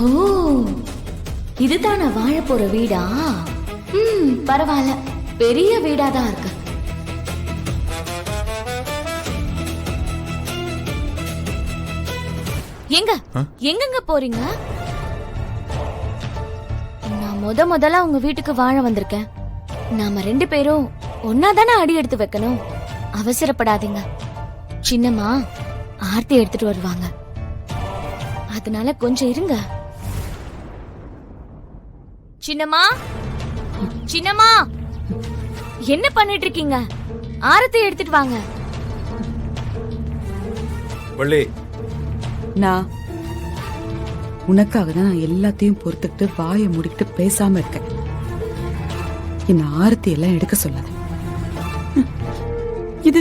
ஓ, இதுதான் நான் வாழ போற வீடா? பரவாயில்ல, பெரிய வீடாதான் இருக்கு. எங்க போறீங்க? நான் முதல்ல உங்க வீட்டுக்கு வாழ வந்திருக்கேன். நாம 2 பேரும் ஒன்னாதானே அடி எடுத்து வைக்கணும். அவசரப்படாதீங்க. சின்னம்மா ஆர்த்தி எடுத்துட்டு வருவாங்க, அதனால கொஞ்சம் இருங்க. சின்னம்மா, சின்னம்மா, என்ன பண்ணிட்டு இருக்கீங்க? ஆரத்தி எடுத்துட்டு வாங்க. வள்ளி, நான் உனக்காக தான் நான் எல்லாத்தையும் பொறுத்துக்கிட்டு வாயை முடிக்கிட்டு பேசாம இருக்கேன். என்ன ஆரத்தி எல்லாம் எடுக்க சொல்லாத. இது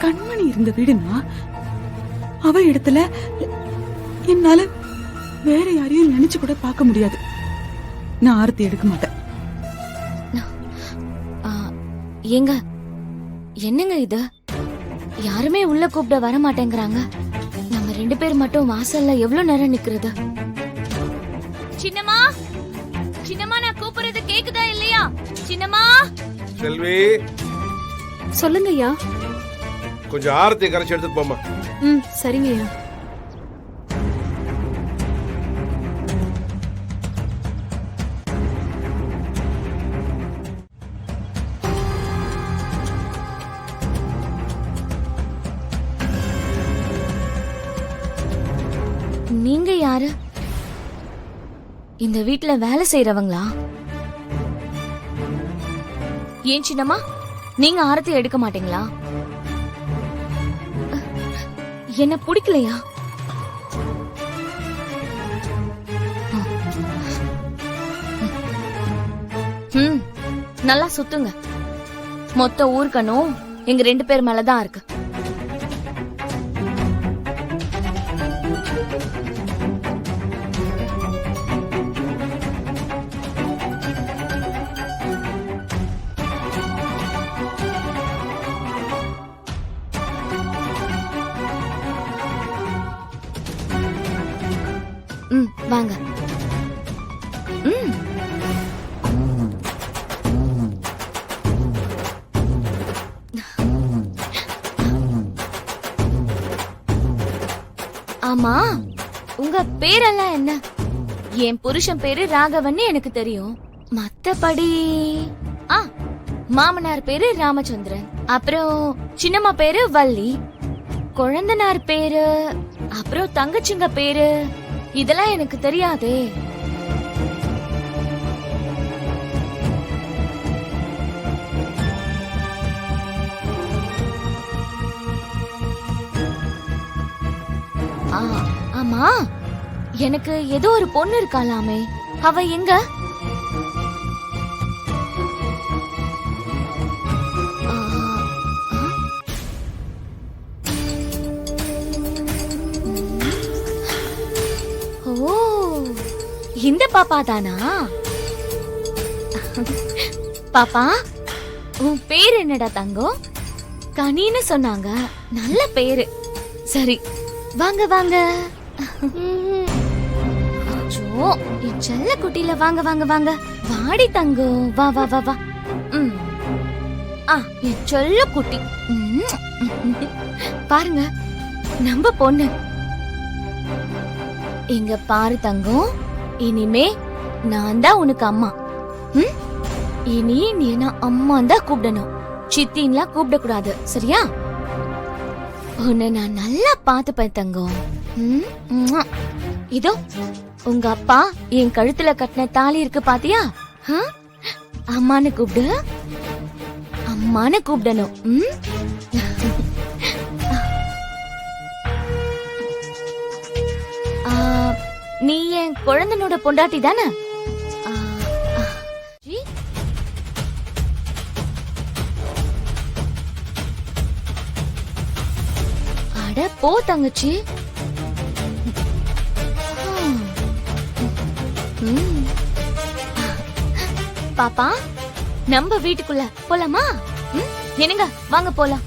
கண்மணி இருந்த வீடுனா அவ இடத்துல என்னால வேற யாரையும் நினைச்சு கூட பார்க்க முடியாது. நான் ஆரத்தி எடுக்க மாட்டேன். ஏங்க, என்னங்க இது? யாருமே உள்ள கூப்பிட வர மாட்டேங்கிறாங்க. நம்ம 2 பேர் மட்டும் வாசல்ல எவ்வளவு நேரம் நிக்கிறது? சின்னம்மா, சின்னம்மா, நான் கூப்பிடுறது கேக்குதா இல்லையா? சின்னம்மா. செல்வி, சொல்லுங்க ஐயா. கொஞ்சம் ஆரத்தி கரைச்சி எடுத்துட்டு போமா. சரிங்க ஐயா. நீங்க யாரு? இந்த வீட்ல வேலை செய்யறவங்களா? ஏன் சின்னம்மா, நீங்க ஆரத்தி எடுக்க மாட்டீங்களா? என்ன பிடிக்கலையா? நல்லா சுத்துங்க. மொத்த ஊர்க்கணும் எங்க 2 பேர் மேலதான் இருக்கு. வாங்க. ஆமா, உங்க பேரெல்லாம் என்ன? என் புருஷன் பேரு ராகவன் எனக்கு தெரியும். மத்தபடி மாமனார் பேரு ராமச்சந்திரன், அப்புறம் சின்னம்மா பேரு வள்ளி, குழந்தனார் பேரு, அப்புறம் தங்கச்சிங்க பேரு, இதெல்லாம் எனக்கு தெரியாதே. ஆமா, எனக்கு ஏதோ ஒரு பொண்ணு இருக்காளாமே, அவ எங்க? ஓ, இந்த பாப்பா தானா? பாப்பா, உன் பேரு என்னடா தங்கம்? கனின்னு சொன்னாங்க. நல்ல பேரு. சரி, வாங்க வாங்க. என் செல்ல குட்டில வாங்க வாங்க வாங்க. வாடி தங்கம், வா வா வா வா. என் செல்ல குட்டி. பாருங்க, நம்ம பொண்ணு. இங்க பாரு தங்கம், இனிமே நான் தான் உனக்கு அம்மா. இனி நீ நான் அம்மா தான் கூப்பிடணும், சித்தின்லாம் கூப்பிட கூடாது, சரியா? உன்னை நான் நல்லா பாத்துப்பேன் தங்கம். இதோ உங்க அப்பா என் கழுத்துல கட்டின தாலி இருக்கு பாத்தியா? அம்மானு கூப்பிடு, அம்மானு கூப்பிடணும். நீ என் குழந்தனோட பொண்டாட்டி தானே? அட போ தங்கச்சி. பாப்பா, நம்ம வீட்டுக்குள்ள போலாமா? என்னங்க, வாங்க போலாம்.